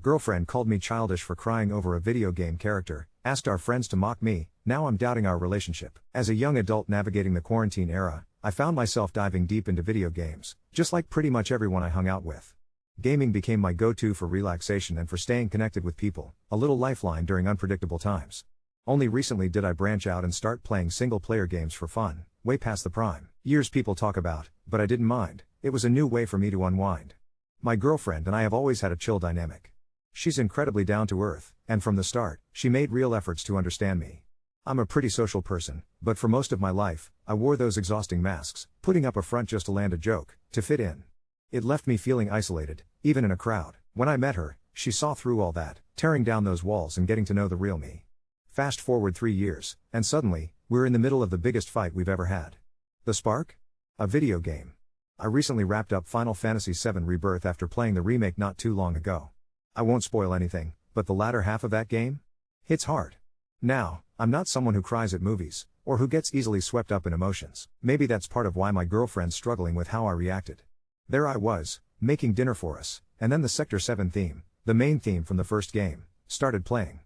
Girlfriend called me childish for crying over a video game character, asked our friends to mock me, now I'm doubting our relationship. As a young adult navigating the quarantine era, I found myself diving deep into video games, just like pretty much everyone I hung out with. Gaming became my go-to for relaxation and for staying connected with people, a little lifeline during unpredictable times. Only recently did I branch out and start playing single-player games for fun, way past the prime years people talk about, but I didn't mind. It was a new way for me to unwind. My girlfriend and I have always had a chill dynamic. She's incredibly down to earth, and from the start, she made real efforts to understand me. I'm a pretty social person, but for most of my life, I wore those exhausting masks, putting up a front just to land a joke, to fit in. It left me feeling isolated, even in a crowd. When I met her, she saw through all that, tearing down those walls and getting to know the real me. Fast forward 3 years, and suddenly, we're in the middle of the biggest fight we've ever had. The spark? A video game. I recently wrapped up Final Fantasy VII Rebirth after playing the remake not too long ago. I won't spoil anything, but the latter half of that game? Hits hard. Now, I'm not someone who cries at movies, or who gets easily swept up in emotions. Maybe that's part of why my girlfriend's struggling with how I reacted. There I was, making dinner for us, and then the Sector 7 theme, the main theme from the first game, started playing.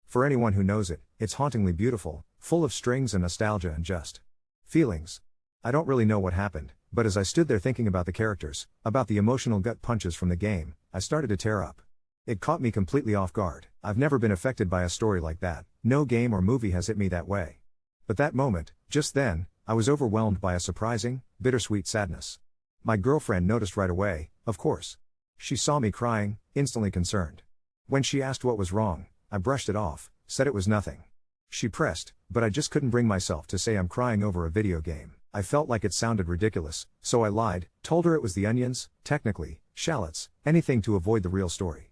For anyone who knows it, it's hauntingly beautiful, full of strings and nostalgia and just feelings. I don't really know what happened, but as I stood there thinking about the characters, about the emotional gut punches from the game, I started to tear up. It caught me completely off guard. I've never been affected by a story like that, no game or movie has hit me that way. But that moment, just then, I was overwhelmed by a surprising, bittersweet sadness. My girlfriend noticed right away, of course. She saw me crying, instantly concerned. When she asked what was wrong, I brushed it off, said it was nothing. She pressed, but I just couldn't bring myself to say I'm crying over a video game. I felt like it sounded ridiculous, so I lied, told her it was the onions, technically, shallots, anything to avoid the real story.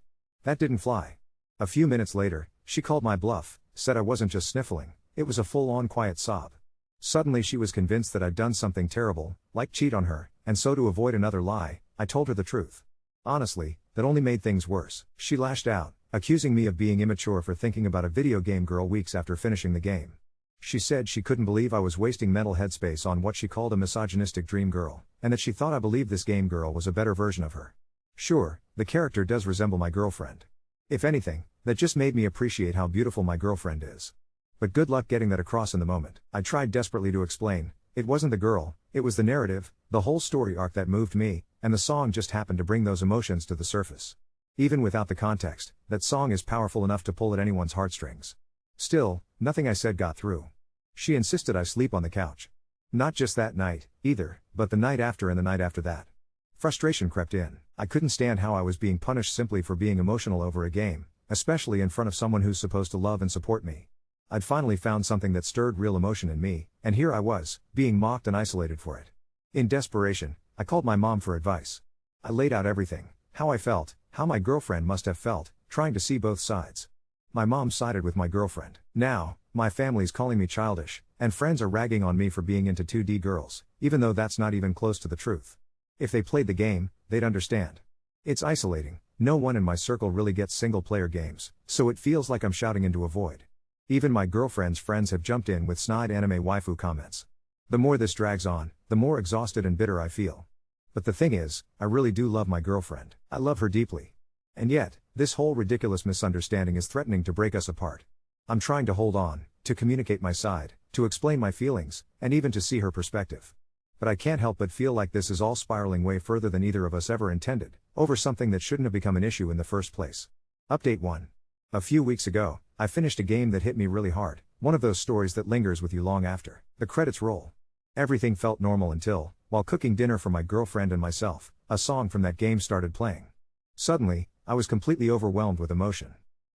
That didn't fly. A few minutes later, she called my bluff, said I wasn't just sniffling, it was a full-on quiet sob. Suddenly she was convinced that I'd done something terrible, like cheat on her, and so to avoid another lie, I told her the truth. Honestly, that only made things worse. She lashed out, accusing me of being immature for thinking about a video game girl weeks after finishing the game. She said she couldn't believe I was wasting mental headspace on what she called a misogynistic dream girl, and that she thought I believed this game girl was a better version of her. Sure, the character does resemble my girlfriend. If anything, that just made me appreciate how beautiful my girlfriend is. But good luck getting that across in the moment. I tried desperately to explain, it wasn't the girl, it was the narrative, the whole story arc that moved me, and the song just happened to bring those emotions to the surface. Even without the context, that song is powerful enough to pull at anyone's heartstrings. Still, nothing I said got through. She insisted I sleep on the couch. Not just that night, either, but the night after and the night after that. Frustration crept in. I couldn't stand how I was being punished simply for being emotional over a game, especially in front of someone who's supposed to love and support me. I'd finally found something that stirred real emotion in me, and here I was, being mocked and isolated for it. In desperation, I called my mom for advice. I laid out everything, how I felt, how my girlfriend must have felt, trying to see both sides. My mom sided with my girlfriend. Now, my family's calling me childish, and friends are ragging on me for being into 2D girls, even though that's not even close to the truth. If they played the game, they'd understand. It's isolating, no one in my circle really gets single-player games, so it feels like I'm shouting into a void. Even my girlfriend's friends have jumped in with snide anime waifu comments. The more this drags on, the more exhausted and bitter I feel. But the thing is, I really do love my girlfriend. I love her deeply. And yet, this whole ridiculous misunderstanding is threatening to break us apart. I'm trying to hold on, to communicate my side, to explain my feelings, and even to see her perspective. But I can't help but feel like this is all spiraling way further than either of us ever intended, over something that shouldn't have become an issue in the first place. Update 1. A few weeks ago, I finished a game that hit me really hard, one of those stories that lingers with you long after the credits roll. Everything felt normal until, while cooking dinner for my girlfriend and myself, a song from that game started playing. Suddenly, I was completely overwhelmed with emotion.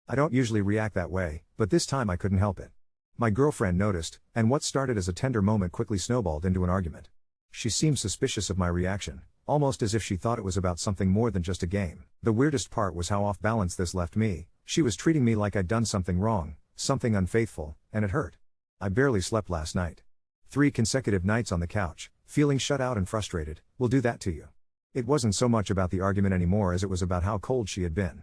I don't usually react that way, but this time I couldn't help it. My girlfriend noticed, and what started as a tender moment quickly snowballed into an argument. She seemed suspicious of my reaction, almost as if she thought it was about something more than just a game. The weirdest part was how off balance this left me. She was treating me like I'd done something wrong, something unfaithful, and it hurt. I barely slept last night. 3 consecutive nights on the couch, feeling shut out and frustrated, will do that to you. It wasn't so much about the argument anymore as it was about how cold she had been.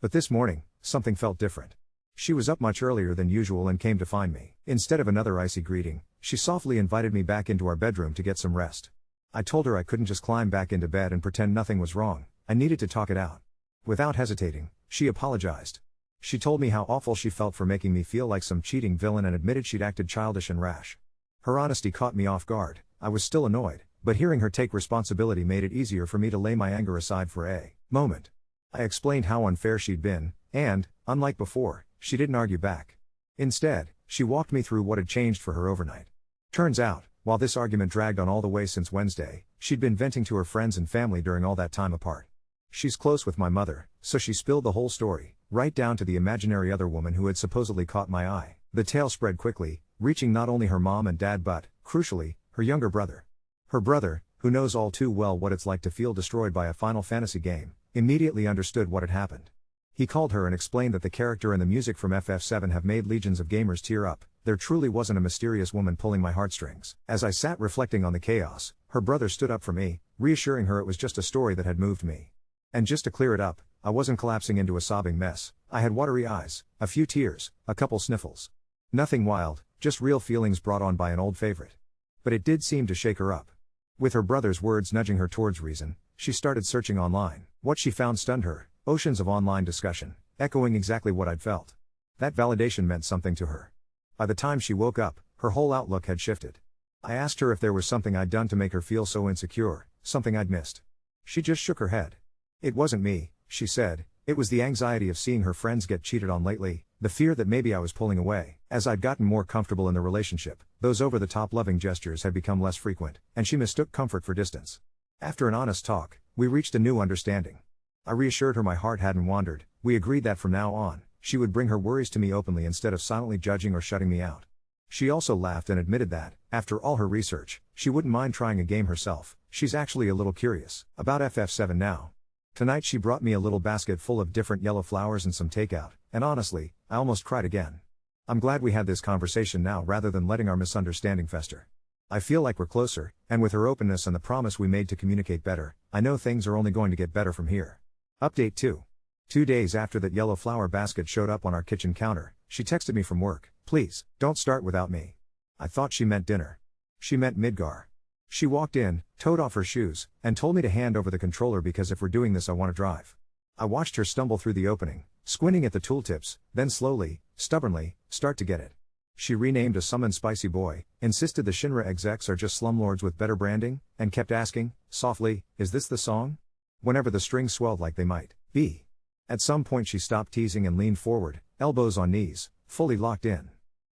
But this morning, something felt different. She was up much earlier than usual and came to find me. Instead of another icy greeting, she softly invited me back into our bedroom to get some rest. I told her I couldn't just climb back into bed and pretend nothing was wrong, I needed to talk it out. Without hesitating, she apologized. She told me how awful she felt for making me feel like some cheating villain and admitted she'd acted childish and rash. Her honesty caught me off guard. I was still annoyed, but hearing her take responsibility made it easier for me to lay my anger aside for a moment. I explained how unfair she'd been, and, unlike before, she didn't argue back. Instead, she walked me through what had changed for her overnight. Turns out, while this argument dragged on all the way since Wednesday, she'd been venting to her friends and family during all that time apart. She's close with my mother, so she spilled the whole story, right down to the imaginary other woman who had supposedly caught my eye. The tale spread quickly, reaching not only her mom and dad but, crucially, her younger brother. Her brother, who knows all too well what it's like to feel destroyed by a Final Fantasy game, immediately understood what had happened. He called her and explained that the character and the music from FF7 have made legions of gamers tear up. There truly wasn't a mysterious woman pulling my heartstrings. As I sat reflecting on the chaos, her brother stood up for me, reassuring her it was just a story that had moved me. And just to clear it up, I wasn't collapsing into a sobbing mess. I had watery eyes, a few tears, a couple sniffles. Nothing wild, just real feelings brought on by an old favorite. But it did seem to shake her up. With her brother's words nudging her towards reason, she started searching online. What she found stunned her, oceans of online discussion, echoing exactly what I'd felt. That validation meant something to her. By the time she woke up, her whole outlook had shifted. I asked her if there was something I'd done to make her feel so insecure, something I'd missed. She just shook her head. It wasn't me, she said, it was the anxiety of seeing her friends get cheated on lately, the fear that maybe I was pulling away. As I'd gotten more comfortable in the relationship, those over-the-top loving gestures had become less frequent, and she mistook comfort for distance. After an honest talk, we reached a new understanding. I reassured her my heart hadn't wandered. We agreed that from now on, she would bring her worries to me openly instead of silently judging or shutting me out. She also laughed and admitted that, after all her research, she wouldn't mind trying a game herself. She's actually a little curious about FF7 now. Tonight she brought me a little basket full of different yellow flowers and some takeout, and honestly, I almost cried again. I'm glad we had this conversation now rather than letting our misunderstanding fester. I feel like we're closer, and with her openness and the promise we made to communicate better, I know things are only going to get better from here. Update 2. 2 days after that yellow flower basket showed up on our kitchen counter, she texted me from work, "Please, don't start without me." I thought she meant dinner. She meant Midgar. She walked in, toed off her shoes, and told me to hand over the controller because if we're doing this I want to drive. I watched her stumble through the opening, squinting at the tooltips, then slowly, stubbornly, start to get it. She renamed a summon Spicy Boy, insisted the Shinra execs are just slumlords with better branding, and kept asking, softly, "Is this the song?" Whenever the strings swelled like they might be. At some point she stopped teasing and leaned forward, elbows on knees, fully locked in.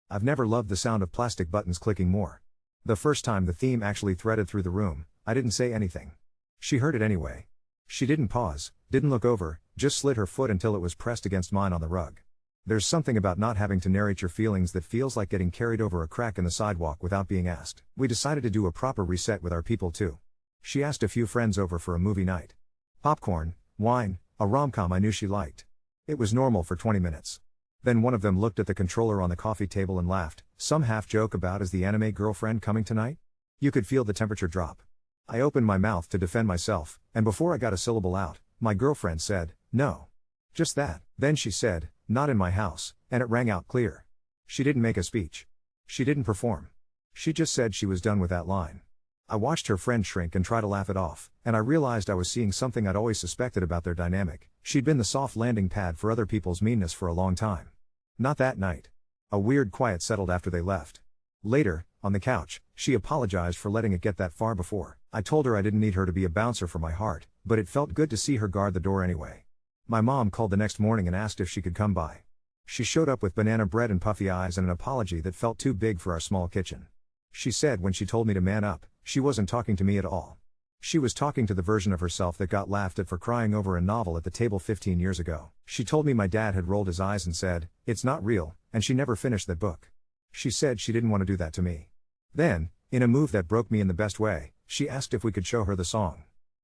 I've never loved the sound of plastic buttons clicking more. The first time the theme actually threaded through the room, I didn't say anything. She heard it anyway. She didn't pause, didn't look over, just slid her foot until it was pressed against mine on the rug. There's something about not having to narrate your feelings that feels like getting carried over a crack in the sidewalk without being asked. We decided to do a proper reset with our people too. She asked a few friends over for a movie night. Popcorn, wine, a rom-com I knew she liked. It was normal for 20 minutes. Then one of them looked at the controller on the coffee table and laughed, some half-joke about "Is the anime girlfriend coming tonight?" You could feel the temperature drop. I opened my mouth to defend myself, and before I got a syllable out, my girlfriend said, "No." Just that. Then she said, "Not in my house," and it rang out clear. She didn't make a speech. She didn't perform. She just said she was done with that line. I watched her friend shrink and try to laugh it off, and I realized I was seeing something I'd always suspected about their dynamic. She'd been the soft landing pad for other people's meanness for a long time. Not that night. A weird quiet settled after they left. Later, on the couch, she apologized for letting it get that far before. I told her I didn't need her to be a bouncer for my heart, but it felt good to see her guard the door anyway. My mom called the next morning and asked if she could come by. She showed up with banana bread and puffy eyes and an apology that felt too big for our small kitchen. She said when she told me to man up, she wasn't talking to me at all. She was talking to the version of herself that got laughed at for crying over a novel at the table 15 years ago. She told me my dad had rolled his eyes and said, "It's not real," and she never finished that book. She said she didn't want to do that to me. Then, in a move that broke me in the best way, she asked if we could show her the song.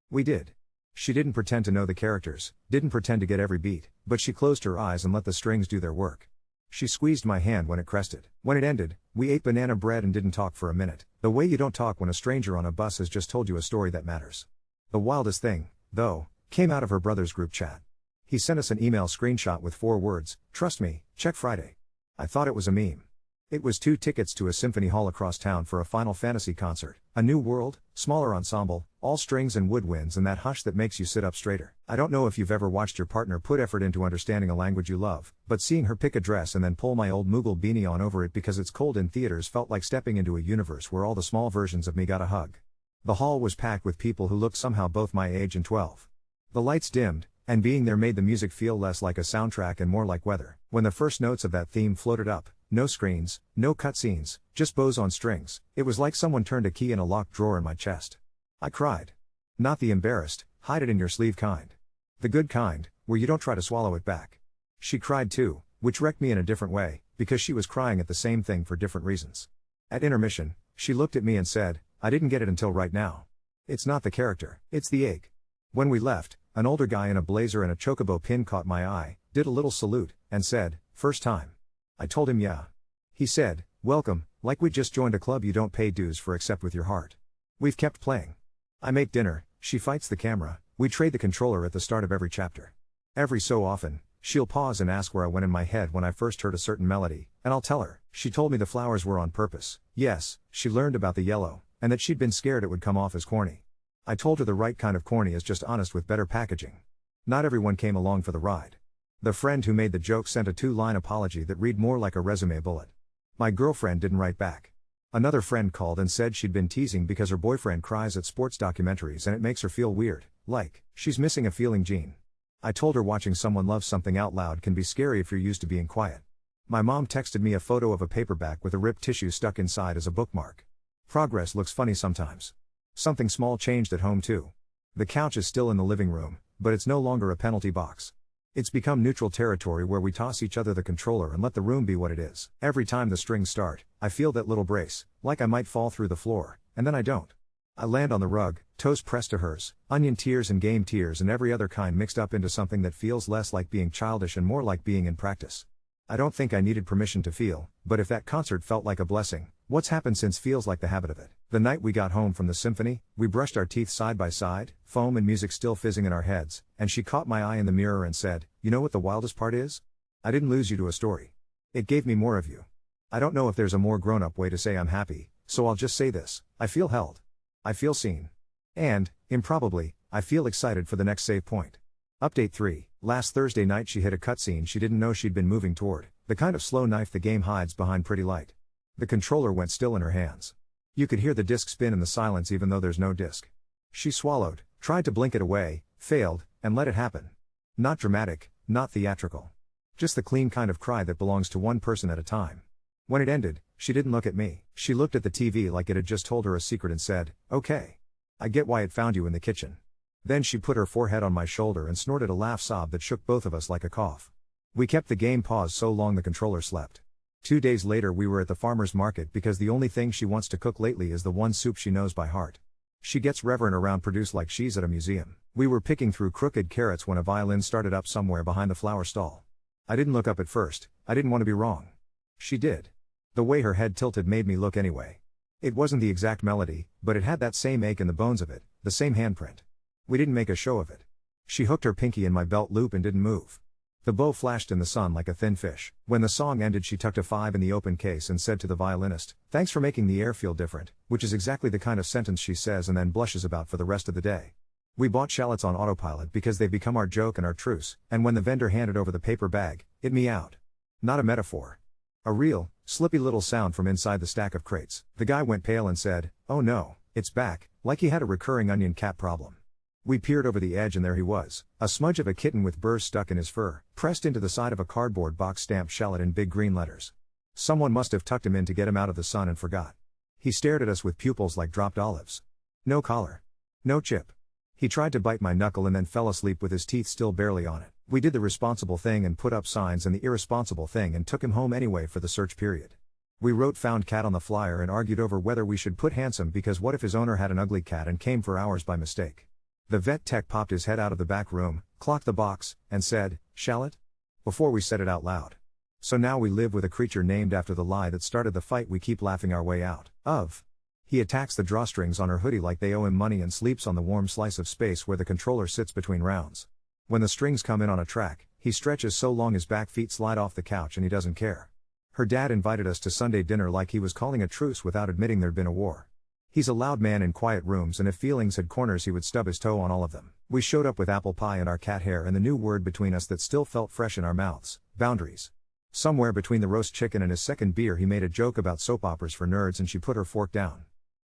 We did. She didn't pretend to know the characters, didn't pretend to get every beat, but she closed her eyes and let the strings do their work. She squeezed my hand when it crested. When it ended, we ate banana bread and didn't talk for a minute, the way you don't talk when a stranger on a bus has just told you a story that matters. The wildest thing, though, came out of her brother's group chat. He sent us an email screenshot with 4 words, "Trust me, check Friday." I thought it was a meme. It was 2 tickets to a symphony hall across town for a Final Fantasy concert. A new world, smaller ensemble, all strings and woodwinds and that hush that makes you sit up straighter. I don't know if you've ever watched your partner put effort into understanding a language you love, but seeing her pick a dress and then pull my old Moogle beanie on over it because it's cold in theaters felt like stepping into a universe where all the small versions of me got a hug. The hall was packed with people who looked somehow both my age and 12. The lights dimmed, and being there made the music feel less like a soundtrack and more like weather. When the first notes of that theme floated up, no screens, no cutscenes, just bows on strings, it was like someone turned a key in a locked drawer in my chest. I cried. Not the embarrassed, hide it in your sleeve kind. The good kind, where you don't try to swallow it back. She cried too, which wrecked me in a different way, because she was crying at the same thing for different reasons. At intermission, she looked at me and said, I didn't get it until right now. It's not the character, it's the ache. When we left, an older guy in a blazer and a chocobo pin caught my eye, did a little salute, and said, first time. I told him yeah. He said, welcome, like we just joined a club you don't pay dues for except with your heart. We've kept playing. I make dinner, she fights the camera, we trade the controller at the start of every chapter. Every so often, she'll pause and ask where I went in my head when I first heard a certain melody, and I'll tell her. She told me the flowers were on purpose. Yes, she learned about the yellow, and that she'd been scared it would come off as corny. I told her the right kind of corny is just honest with better packaging. Not everyone came along for the ride. The friend who made the joke sent a 2-line apology that read more like a resume bullet. My girlfriend didn't write back. Another friend called and said she'd been teasing because her boyfriend cries at sports documentaries and it makes her feel weird, like she's missing a feeling gene. I told her watching someone love something out loud can be scary if you're used to being quiet. My mom texted me a photo of a paperback with a ripped tissue stuck inside as a bookmark. Progress looks funny sometimes. Something small changed at home too. The couch is still in the living room, but it's no longer a penalty box. It's become neutral territory where we toss each other the controller and let the room be what it is. Every time the strings start, I feel that little brace, like I might fall through the floor, and then I don't. I land on the rug, toes pressed to hers, onion tears and game tears and every other kind mixed up into something that feels less like being childish and more like being in practice. I don't think I needed permission to feel, but if that concert felt like a blessing, what's happened since feels like the habit of it. The night we got home from the symphony, we brushed our teeth side by side, foam and music still fizzing in our heads, and she caught my eye in the mirror and said, you know what the wildest part is? I didn't lose you to a story. It gave me more of you. I don't know if there's a more grown-up way to say I'm happy, so I'll just say this, I feel held. I feel seen. And, improbably, I feel excited for the next save point. Update 3. Last Thursday night she hit a cutscene she didn't know she'd been moving toward, the kind of slow knife the game hides behind pretty light. The controller went still in her hands. You could hear the disc spin in the silence even though there's no disc. She swallowed, tried to blink it away, failed, and let it happen. Not dramatic, not theatrical. Just the clean kind of cry that belongs to one person at a time. When it ended, she didn't look at me. She looked at the TV like it had just told her a secret and said, okay. I get why it found you in the kitchen. Then she put her forehead on my shoulder and snorted a laugh sob that shook both of us like a cough. We kept the game paused so long the controller slept. 2 days later we were at the farmer's market because the only thing she wants to cook lately is the one soup she knows by heart. She gets reverent around produce like she's at a museum. We were picking through crooked carrots when a violin started up somewhere behind the flower stall. I didn't look up at first, I didn't want to be wrong. She did. The way her head tilted made me look anyway. It wasn't the exact melody, but it had that same ache in the bones of it, the same handprint. We didn't make a show of it. She hooked her pinky in my belt loop and didn't move. The bow flashed in the sun like a thin fish. When the song ended she tucked a 5 in the open case and said to the violinist, thanks for making the air feel different, which is exactly the kind of sentence she says and then blushes about for the rest of the day. We bought shallots on autopilot because they've become our joke and our truce, and when the vendor handed over the paper bag, it meowed. Not a metaphor. A real, slippy little sound from inside the stack of crates. The guy went pale and said, oh no, it's back, like he had a recurring onion cat problem. We peered over the edge and there he was, a smudge of a kitten with burrs stuck in his fur, pressed into the side of a cardboard box stamped shallot in big green letters. Someone must have tucked him in to get him out of the sun and forgot. He stared at us with pupils like dropped olives. No collar. No chip. He tried to bite my knuckle and then fell asleep with his teeth still barely on it. We did the responsible thing and put up signs and the irresponsible thing and took him home anyway for the search period. We wrote found cat on the flyer and argued over whether we should put handsome because what if his owner had an ugly cat and came for hours by mistake. The vet tech popped his head out of the back room, clocked the box, and said, shallot? Before we said it out loud. So now we live with a creature named after the lie that started the fight we keep laughing our way out of. He attacks the drawstrings on her hoodie like they owe him money and sleeps on the warm slice of space where the controller sits between rounds. When the strings come in on a track, he stretches so long his back feet slide off the couch and he doesn't care. Her dad invited us to Sunday dinner like he was calling a truce without admitting there'd been a war. He's a loud man in quiet rooms, and if feelings had corners he would stub his toe on all of them. We showed up with apple pie and our cat hair and the new word between us that still felt fresh in our mouths: boundaries. Somewhere between the roast chicken and his second beer he made a joke about soap operas for nerds and she put her fork down.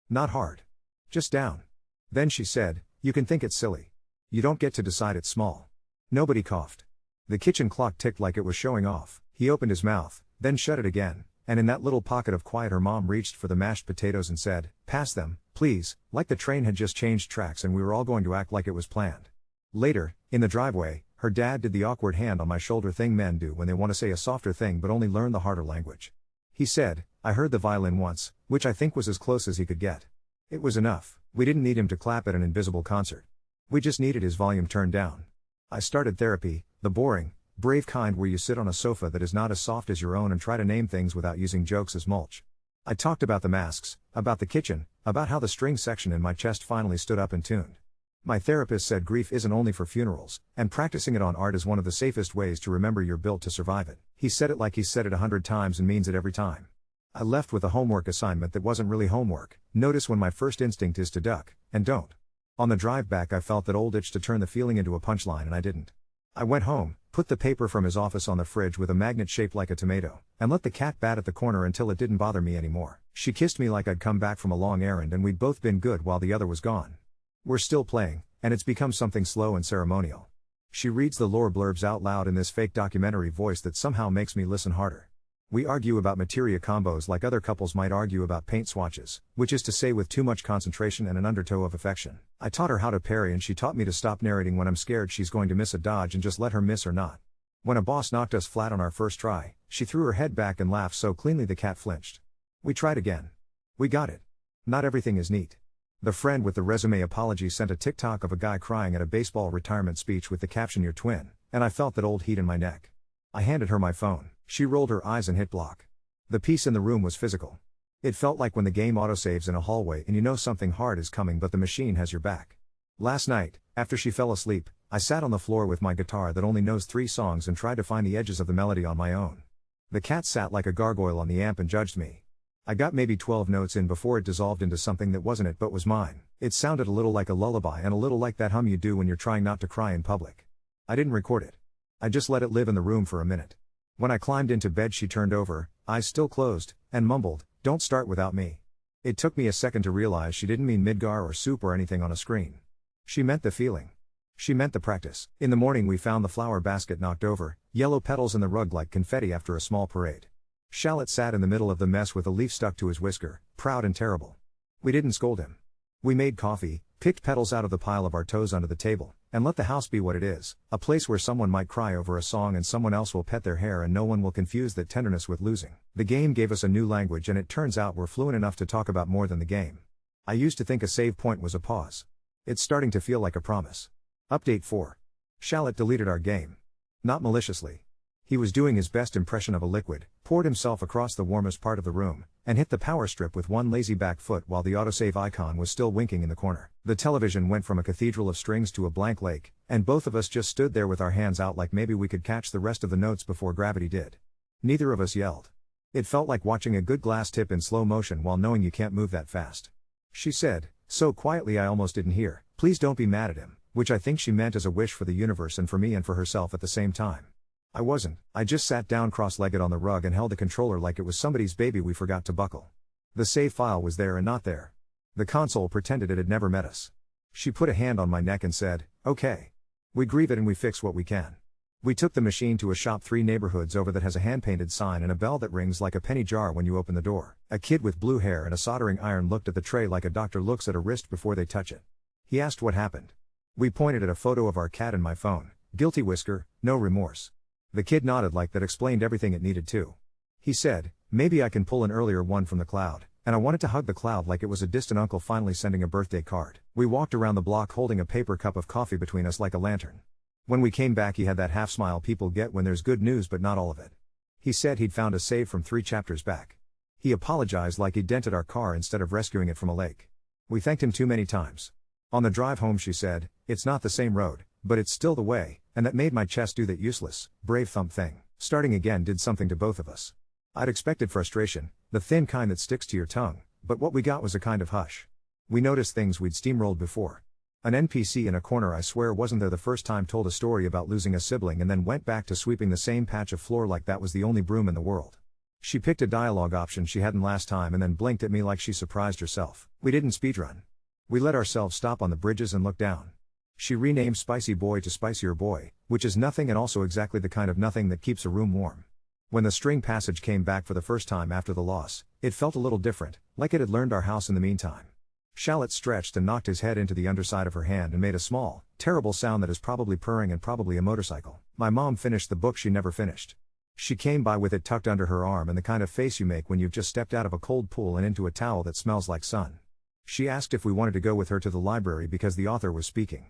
Not hard. Just down. Then she said, "You can think it's silly. You don't get to decide it's small." Nobody coughed. The kitchen clock ticked like it was showing off. He opened his mouth, then shut it again, and in that little pocket of quiet her mom reached for the mashed potatoes and said, "Pass them, please," like the train had just changed tracks and we were all going to act like it was planned. Later, in the driveway, her dad did the awkward hand on my shoulder thing men do when they want to say a softer thing but only learn the harder language. He said, "I heard the violin once," which I think was as close as he could get. It was enough. We didn't need him to clap at an invisible concert. We just needed his volume turned down. I started therapy, the boring, brave kind where you sit on a sofa that is not as soft as your own and try to name things without using jokes as mulch. I talked about the masks, about the kitchen, about how the string section in my chest finally stood up and tuned. My therapist said grief isn't only for funerals, and practicing it on art is one of the safest ways to remember you're built to survive it. He said it like he's said it 100 times and means it every time. I left with a homework assignment that wasn't really homework. Notice when my first instinct is to duck, and don't. On the drive back I felt that old itch to turn the feeling into a punchline and I didn't. I went home, put the paper from his office on the fridge with a magnet shaped like a tomato, and let the cat bat at the corner until it didn't bother me anymore. She kissed me like I'd come back from a long errand and we'd both been good while the other was gone. We're still playing, and it's become something slow and ceremonial. She reads the lore blurbs out loud in this fake documentary voice that somehow makes me listen harder. We argue about materia combos like other couples might argue about paint swatches, which is to say with too much concentration and an undertow of affection. I taught her how to parry and she taught me to stop narrating when I'm scared she's going to miss a dodge and just let her miss or not. When a boss knocked us flat on our first try, she threw her head back and laughed so cleanly the cat flinched. We tried again. We got it. Not everything is neat. The friend with the resume apology sent a TikTok of a guy crying at a baseball retirement speech with the caption "Your twin," and I felt that old heat in my neck. I handed her my phone. She rolled her eyes and hit block. The peace in the room was physical. It felt like when the game autosaves in a hallway and you know something hard is coming but the machine has your back. Last night, after she fell asleep, I sat on the floor with my guitar that only knows 3 songs and tried to find the edges of the melody on my own. The cat sat like a gargoyle on the amp and judged me. I got maybe 12 notes in before it dissolved into something that wasn't it but was mine. It sounded a little like a lullaby and a little like that hum you do when you're trying not to cry in public. I didn't record it. I just let it live in the room for a minute. When I climbed into bed she turned over, eyes still closed, and mumbled, "Don't start without me." It took me a second to realize she didn't mean Midgar or soup or anything on a screen. She meant the feeling. She meant the practice. In the morning we found the flower basket knocked over, yellow petals in the rug like confetti after a small parade. Shallot sat in the middle of the mess with a leaf stuck to his whisker, proud and terrible. We didn't scold him. We made coffee, picked petals out of the pile of our toes under the table, and let the house be what it is, a place where someone might cry over a song and someone else will pet their hair and no one will confuse that tenderness with losing. The game gave us a new language and it turns out we're fluent enough to talk about more than the game. I used to think a save point was a pause. It's starting to feel like a promise. Update 4. Shallot deleted our game. Not maliciously. He was doing his best impression of a liquid, poured himself across the warmest part of the room, and hit the power strip with one lazy back foot while the autosave icon was still winking in the corner. The television went from a cathedral of strings to a blank lake, and both of us just stood there with our hands out like maybe we could catch the rest of the notes before gravity did. Neither of us yelled. It felt like watching a good glass tip in slow motion while knowing you can't move that fast. She said, so quietly I almost didn't hear, "Please don't be mad at him," which I think she meant as a wish for the universe and for me and for herself at the same time. I wasn't. I just sat down cross-legged on the rug and held the controller like it was somebody's baby we forgot to buckle. The save file was there and not there. The console pretended it had never met us. She put a hand on my neck and said, "Okay. We grieve it and we fix what we can." We took the machine to a shop 3 neighborhoods over that has a hand-painted sign and a bell that rings like a penny jar when you open the door. A kid with blue hair and a soldering iron looked at the tray like a doctor looks at a wrist before they touch it. He asked what happened. We pointed at a photo of our cat in my phone. Guilty whisker, no remorse. The kid nodded like that explained everything it needed to. He said, "Maybe I can pull an earlier one from the cloud," and I wanted to hug the cloud like it was a distant uncle finally sending a birthday card. We walked around the block holding a paper cup of coffee between us like a lantern. When we came back he had that half smile people get when there's good news but not all of it. He said he'd found a save from 3 chapters back. He apologized like he'd dented our car instead of rescuing it from a lake. We thanked him too many times. On the drive home she said, "It's not the same road, but it's still the way," and that made my chest do that useless, brave thump thing. Starting again did something to both of us. I'd expected frustration, the thin kind that sticks to your tongue, but what we got was a kind of hush. We noticed things we'd steamrolled before. An NPC in a corner I swear wasn't there the first time told a story about losing a sibling and then went back to sweeping the same patch of floor like that was the only broom in the world. She picked a dialogue option she hadn't last time and then blinked at me like she surprised herself. We didn't speedrun. We let ourselves stop on the bridges and look down. She renamed Spicy Boy to Spicier Boy, which is nothing and also exactly the kind of nothing that keeps a room warm. When the string passage came back for the first time after the loss, it felt a little different, like it had learned our house in the meantime. Shallot stretched and knocked his head into the underside of her hand and made a small, terrible sound that is probably purring and probably a motorcycle. My mom finished the book she never finished. She came by with it tucked under her arm and the kind of face you make when you've just stepped out of a cold pool and into a towel that smells like sun. She asked if we wanted to go with her to the library because the author was speaking.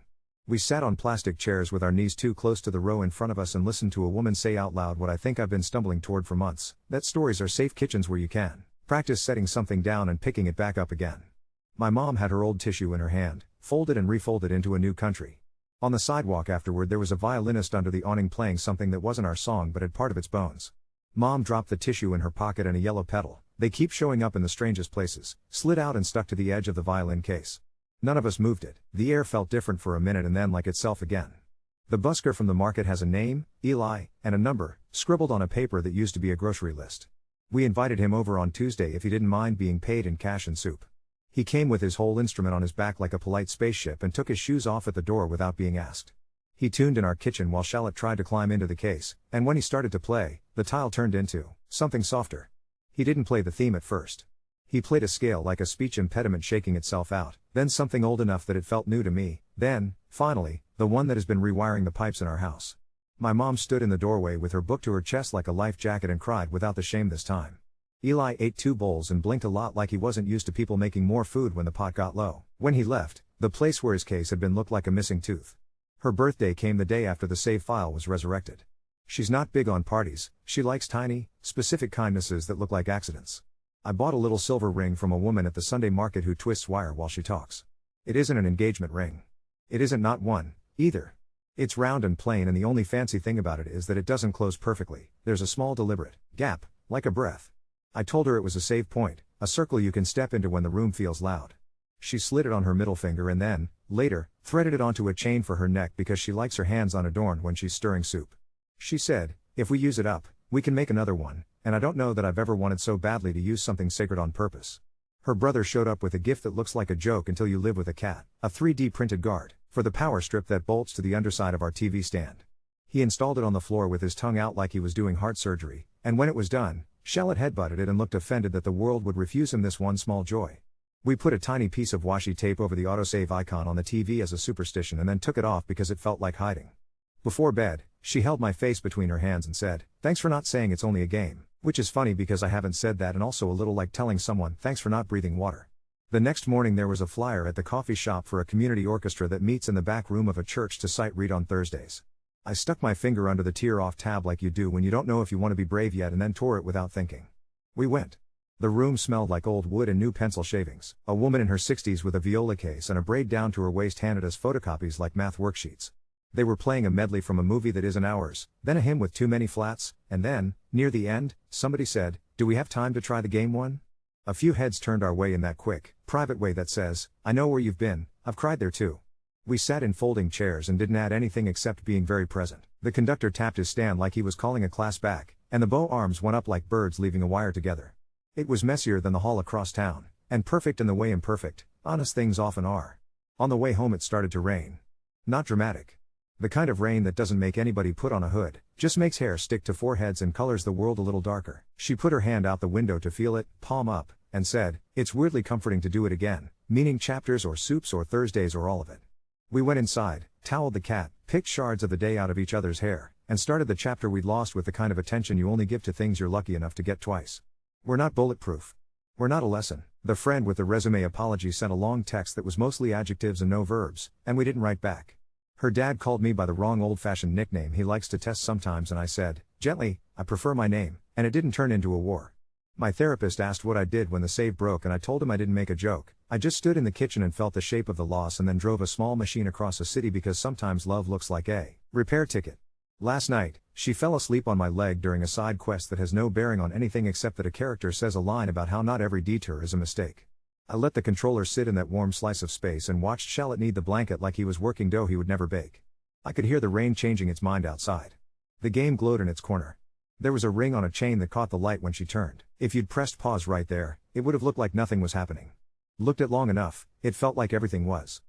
We sat on plastic chairs with our knees too close to the row in front of us and listened to a woman say out loud what I think I've been stumbling toward for months, that stories are safe kitchens where you can practice setting something down and picking it back up again. My mom had her old tissue in her hand, folded and refolded into a new country. On the sidewalk afterward there was a violinist under the awning playing something that wasn't our song but had part of its bones. Mom dropped the tissue in her pocket and a yellow pedal, they keep showing up in the strangest places, slid out and stuck to the edge of the violin case. None of us moved it. The air felt different for a minute and then like itself again. The busker from the market has a name, Eli, and a number, scribbled on a paper that used to be a grocery list. We invited him over on Tuesday if he didn't mind being paid in cash and soup. He came with his whole instrument on his back like a polite spaceship and took his shoes off at the door without being asked. He tuned in our kitchen while Shallot tried to climb into the case, and when he started to play, the tile turned into something softer. He didn't play the theme at first. He played a scale like a speech impediment shaking itself out, then something old enough that it felt new to me, then, finally, the one that has been rewiring the pipes in our house. My mom stood in the doorway with her book to her chest like a life jacket and cried without the shame this time. Eli ate 2 bowls and blinked a lot like he wasn't used to people making more food when the pot got low. When he left, the place where his case had been looked like a missing tooth. Her birthday came the day after the save file was resurrected. She's not big on parties, she likes tiny, specific kindnesses that look like accidents. I bought a little silver ring from a woman at the Sunday market who twists wire while she talks. It isn't an engagement ring. It isn't not one, either. It's round and plain and the only fancy thing about it is that it doesn't close perfectly, there's a small deliberate gap, like a breath. I told her it was a save point, a circle you can step into when the room feels loud. She slid it on her middle finger and then, later, threaded it onto a chain for her neck because she likes her hands unadorned when she's stirring soup. She said, if we use it up, we can make another one, and I don't know that I've ever wanted so badly to use something sacred on purpose. Her brother showed up with a gift that looks like a joke until you live with a cat, a 3D printed guard, for the power strip that bolts to the underside of our TV stand. He installed it on the floor with his tongue out like he was doing heart surgery, and when it was done, Shallot headbutted it and looked offended that the world would refuse him this one small joy. We put a tiny piece of washi tape over the autosave icon on the TV as a superstition and then took it off because it felt like hiding. Before bed, she held my face between her hands and said, "Thanks for not saying it's only a game," which is funny because I haven't said that and also a little like telling someone, "Thanks for not breathing water." The next morning there was a flyer at the coffee shop for a community orchestra that meets in the back room of a church to sight read on Thursdays. I stuck my finger under the tear-off tab like you do when you don't know if you want to be brave yet and then tore it without thinking. We went. The room smelled like old wood and new pencil shavings. A woman in her 60s with a viola case and a braid down to her waist handed us photocopies like math worksheets. They were playing a medley from a movie that isn't ours, then a hymn with too many flats, and then, near the end, somebody said, "Do we have time to try the game one?" A few heads turned our way in that quick, private way that says, "I know where you've been, I've cried there too." We sat in folding chairs and didn't add anything except being very present. The conductor tapped his stand like he was calling a class back, and the bow arms went up like birds leaving a wire together. It was messier than the hall across town, and perfect in the way imperfect, honest things often are. On the way home it started to rain. Not dramatic. The kind of rain that doesn't make anybody put on a hood, just makes hair stick to foreheads and colors the world a little darker. She put her hand out the window to feel it, palm up, and said, "It's weirdly comforting to do it again," meaning chapters or soups or Thursdays or all of it. We went inside, toweled the cat, picked shards of the day out of each other's hair, and started the chapter we'd lost with the kind of attention you only give to things you're lucky enough to get twice. We're not bulletproof. We're not a lesson. The friend with the resume apology sent a long text that was mostly adjectives and no verbs, and we didn't write back. Her dad called me by the wrong old-fashioned nickname he likes to test sometimes and I said, gently, "I prefer my name," and it didn't turn into a war. My therapist asked what I did when the save broke and I told him I didn't make a joke. I just stood in the kitchen and felt the shape of the loss and then drove a small machine across a city because sometimes love looks like a repair ticket. Last night, she fell asleep on my leg during a side quest that has no bearing on anything except that a character says a line about how not every detour is a mistake. I let the controller sit in that warm slice of space and watched Charlotte knead the blanket like he was working dough he would never bake. I could hear the rain changing its mind outside. The game glowed in its corner. There was a ring on a chain that caught the light when she turned. If you'd pressed pause right there, it would have looked like nothing was happening. Looked at long enough, it felt like everything was.